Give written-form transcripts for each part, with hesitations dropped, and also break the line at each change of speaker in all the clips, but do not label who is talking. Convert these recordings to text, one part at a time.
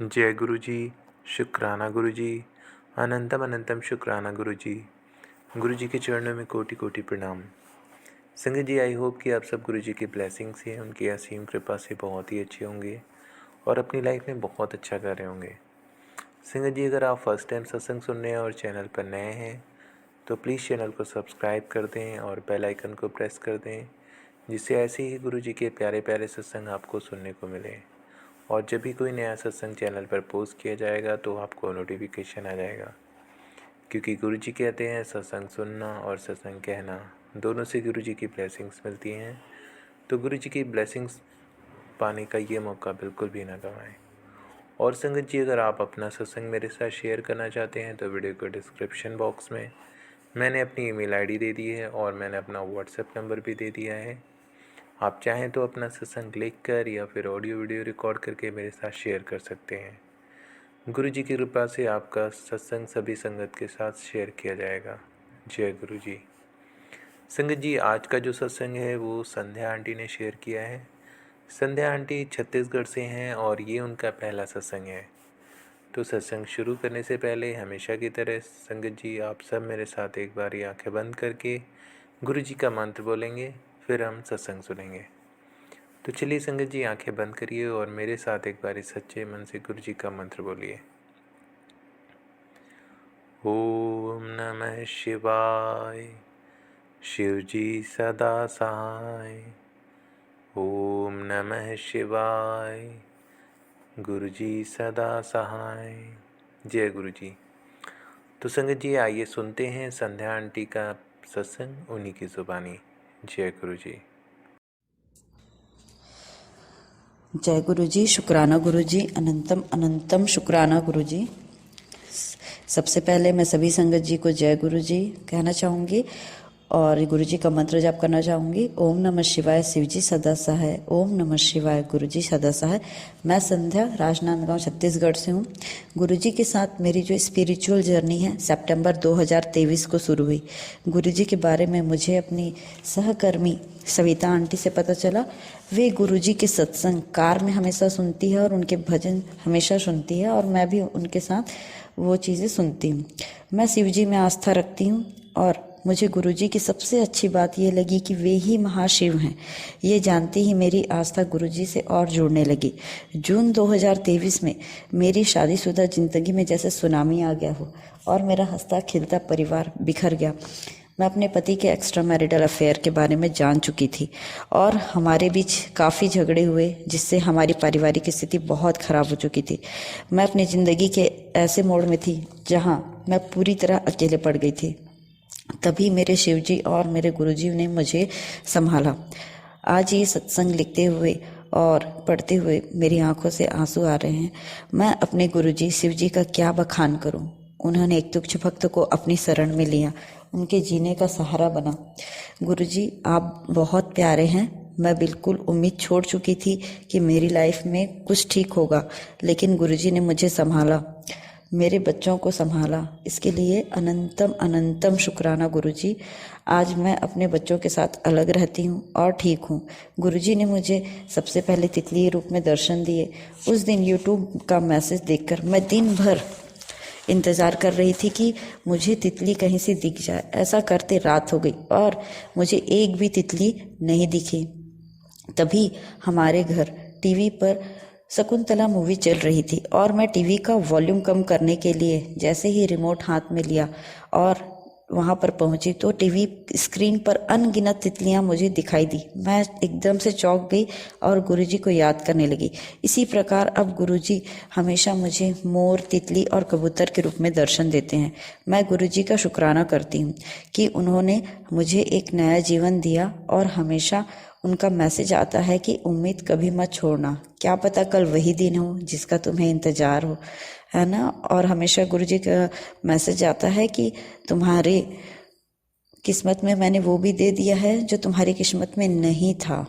जय गुरु जी, शुक्राना गुरु जी, अनंतम अनंतम शुक्राना गुरु जी के चरणों में कोटि कोटि प्रणाम। संगत जी, आई होप कि आप सब गुरु जी की ब्लेसिंग से, उनकी असीम कृपा से बहुत ही अच्छे होंगे और अपनी लाइफ में बहुत अच्छा कर रहे होंगे। संगत जी, अगर आप फर्स्ट टाइम सत्संग सुन रहे हैं और चैनल पर नए हैं तो प्लीज़ चैनल को सब्सक्राइब कर दें और बेल आइकन को प्रेस कर दें, जिससे ऐसे ही गुरु जी के प्यारे प्यारे सत्संग आपको सुनने को मिले। और जब भी कोई नया सत्संग चैनल पर पोस्ट किया जाएगा तो आपको नोटिफिकेशन आ जाएगा, क्योंकि गुरु जी कहते हैं सत्संग सुनना और सत्संग कहना दोनों से गुरु जी की ब्लेसिंग्स मिलती हैं। तो गुरु जी की ब्लेसिंग्स पाने का ये मौका बिल्कुल भी ना गंवाएं। और संगत जी, अगर आप अपना सत्संग मेरे साथ शेयर करना चाहते हैं तो वीडियो को डिस्क्रिप्शन बॉक्स में मैंने अपनी ईमेल आईडी दे दी है और मैंने अपना व्हाट्सएप नंबर भी दे दिया है। आप चाहें तो अपना सत्संग लिख कर या फिर ऑडियो वीडियो रिकॉर्ड करके मेरे साथ शेयर कर सकते हैं। गुरु जी की कृपा से आपका सत्संग सभी संगत के साथ शेयर किया जाएगा। जय गुरु जी। संगत जी, आज का जो सत्संग है वो संध्या आंटी ने शेयर किया है। संध्या आंटी छत्तीसगढ़ से हैं और ये उनका पहला सत्संग है। तो सत्संग शुरू करने से पहले हमेशा की तरह संगत जी, आप सब मेरे साथ एक बार आंखें बंद करके गुरु जी का मंत्र बोलेंगे, फिर हम सत्संग सुनेंगे। तो चलिए संगत जी, आंखें बंद करिए और मेरे साथ एक बार सच्चे मन से गुरु जी का मंत्र बोलिए। ओम नमः शिवाय, शिव जी सदा सहाय। ओम नमः शिवाय, गुरु जी सदा सहाय। जय गुरु जी। तो संगत जी, आइए सुनते हैं संध्या आंटी का सत्संग उन्हीं की जुबानी। जय गुरु जी।
जय गुरु जी, शुक्राना गुरु जी, अनंतम अनंतम शुक्राना गुरु जी। सबसे पहले मैं सभी संगत जी को जय गुरु जी कहना चाहूँगी और गुरु जी का मंत्र जाप करना चाहूँगी। ओम नमः शिवाय, शिव जी सदा सहाय। ओम नमः शिवाय, गुरु जी सदा सहाय। मैं संध्या राजनांदगांव छत्तीसगढ़ से हूँ। गुरु जी के साथ मेरी जो स्पिरिचुअल जर्नी है सितंबर 2023 को शुरू हुई। गुरु जी के बारे में मुझे अपनी सहकर्मी सविता आंटी से पता चला। वे गुरु जी के सत्संग कार में हमेशा सुनती है और उनके भजन हमेशा सुनती है और मैं भी उनके साथ वो चीज़ें सुनती हूँ। मैं शिव जी में आस्था रखती हूँ और मुझे गुरु जी की सबसे अच्छी बात ये लगी कि वे ही महाशिव हैं। ये जानते ही मेरी आस्था गुरु जी से और जुड़ने लगी। जून 2023 में मेरी शादीशुदा जिंदगी में जैसे सुनामी आ गया हो और मेरा हंसता खिलता परिवार बिखर गया। मैं अपने पति के एक्स्ट्रा मैरिटल अफेयर के बारे में जान चुकी थी और हमारे बीच काफ़ी झगड़े हुए, जिससे हमारी पारिवारिक स्थिति बहुत ख़राब हो चुकी थी। मैं अपनी ज़िंदगी के ऐसे मोड़ में थी जहां मैं पूरी तरह अकेले पड़ गई थी। तभी मेरे शिवजी और मेरे गुरुजी ने मुझे संभाला। आज ये सत्संग लिखते हुए और पढ़ते हुए मेरी आंखों से आंसू आ रहे हैं। मैं अपने गुरुजी शिवजी का क्या बखान करूं। उन्होंने एक तुच्छ भक्त को अपनी शरण में लिया, उनके जीने का सहारा बना। गुरुजी, आप बहुत प्यारे हैं। मैं बिल्कुल उम्मीद छोड़ चुकी थी कि मेरी लाइफ में कुछ ठीक होगा, लेकिन गुरुजी ने मुझे संभाला, मेरे बच्चों को संभाला। इसके लिए अनंतम अनंतम शुक्राना गुरुजी। आज मैं अपने बच्चों के साथ अलग रहती हूँ और ठीक हूँ। गुरुजी ने मुझे सबसे पहले तितली रूप में दर्शन दिए। उस दिन यूट्यूब का मैसेज देखकर मैं दिन भर इंतज़ार कर रही थी कि मुझे तितली कहीं से दिख जाए। ऐसा करते रात हो गई और मुझे एक भी तितली नहीं दिखी। तभी हमारे घर टीवी पर शकुंतला मूवी चल रही थी और मैं टीवी का वॉल्यूम कम करने के लिए जैसे ही रिमोट हाथ में लिया और वहाँ पर पहुँची तो टीवी स्क्रीन पर अनगिनत तितलियाँ मुझे दिखाई दी। मैं एकदम से चौंक गई और गुरुजी को याद करने लगी। इसी प्रकार अब गुरुजी हमेशा मुझे मोर, तितली और कबूतर के रूप में दर्शन देते हैं। मैं गुरुजी का शुक्राना करती हूँ कि उन्होंने मुझे एक नया जीवन दिया और हमेशा उनका मैसेज आता है कि उम्मीद कभी मत छोड़ना, क्या पता कल वही दिन हो जिसका तुम्हें इंतजार हो, है ना। और हमेशा गुरुजी का मैसेज आता है कि तुम्हारे किस्मत में मैंने वो भी दे दिया है जो तुम्हारी किस्मत में नहीं था।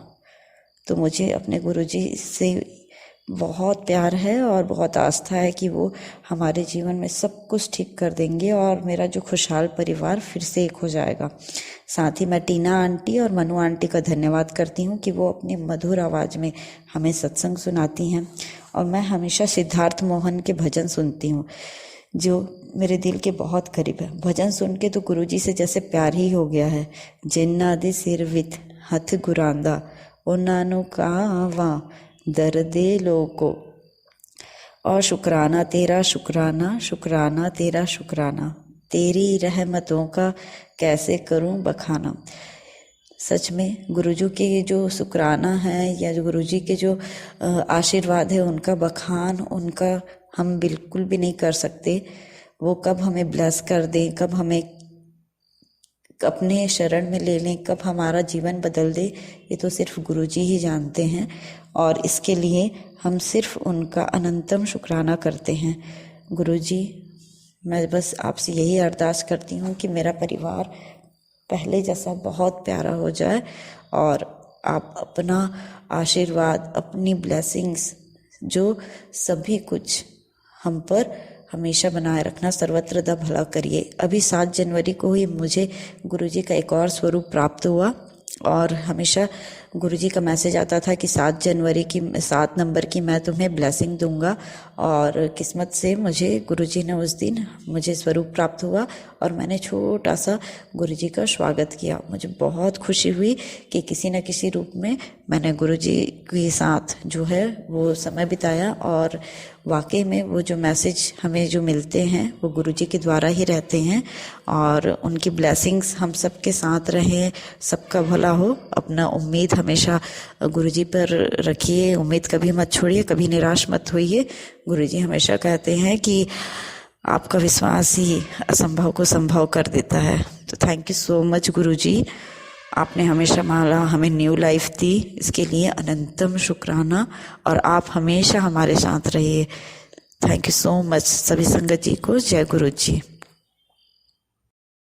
तो मुझे अपने गुरुजी से बहुत प्यार है और बहुत आस्था है कि वो हमारे जीवन में सब कुछ ठीक कर देंगे और मेरा जो खुशहाल परिवार फिर से एक हो जाएगा। साथ ही मैं टीना आंटी और मनु आंटी का धन्यवाद करती हूँ कि वो अपनी मधुर आवाज़ में हमें सत्संग सुनाती हैं और मैं हमेशा सिद्धार्थ मोहन के भजन सुनती हूँ जो मेरे दिल के बहुत करीब है। भजन सुन के तो गुरुजी से जैसे प्यार ही हो गया है। जिन्ना दे सिर विथ हथ गुरांदा ਉਹਨਾਂ ਨੂੰ ਕਾਵਾਂ दर्दे लोको और शुक्राना तेरा शुक्राना, शुक्राना तेरा शुक्राना, तेरी रहमतों का कैसे करूं बखाना। सच में गुरुजी के जो शुक्राना है या जो गुरुजी के जो आशीर्वाद है उनका बखान उनका हम बिल्कुल भी नहीं कर सकते। वो कब हमें ब्लेस कर दें, कब हमें अपने शरण में ले लें, कब हमारा जीवन बदल दे, ये तो सिर्फ गुरुजी ही जानते हैं। और इसके लिए हम सिर्फ उनका अनंतम शुक्राना करते हैं। गुरुजी, मैं बस आपसे यही अरदास करती हूँ कि मेरा परिवार पहले जैसा बहुत प्यारा हो जाए और आप अपना आशीर्वाद, अपनी ब्लेसिंग्स, जो सभी कुछ हम पर हमेशा बनाए रखना, सर्वत्र दा भला करिए। अभी 7 जनवरी को ही मुझे गुरुजी का एक और स्वरूप प्राप्त हुआ और हमेशा गुरुजी का मैसेज आता था कि 7 जनवरी की 7 नंबर की मैं तुम्हें ब्लेसिंग दूंगा। और किस्मत से मुझे गुरुजी ने उस दिन मुझे स्वरूप प्राप्त हुआ और मैंने छोटा सा गुरुजी का स्वागत किया। मुझे बहुत खुशी हुई कि किसी न किसी रूप में मैंने गुरुजी के साथ जो है वो समय बिताया और वाकई में वो जो मैसेज हमें जो मिलते हैं वो गुरुजी के द्वारा ही रहते हैं और उनकी ब्लेसिंग्स हम सबके साथ रहें, सबका भला हो। अपना उम्मीद हमेशा गुरुजी पर रखिए, उम्मीद कभी मत छोड़िए, कभी निराश मत होइए। गुरुजी हमेशा कहते हैं कि आपका विश्वास ही असंभव को संभव कर देता है। तो थैंक यू सो मच गुरुजी, आपने हमेशा माला हमें न्यू लाइफ दी, इसके लिए अनंतम शुक्राना और आप हमेशा हमारे साथ रहिए। Thank you so much. सभी संगत जी को जय गुरु जी।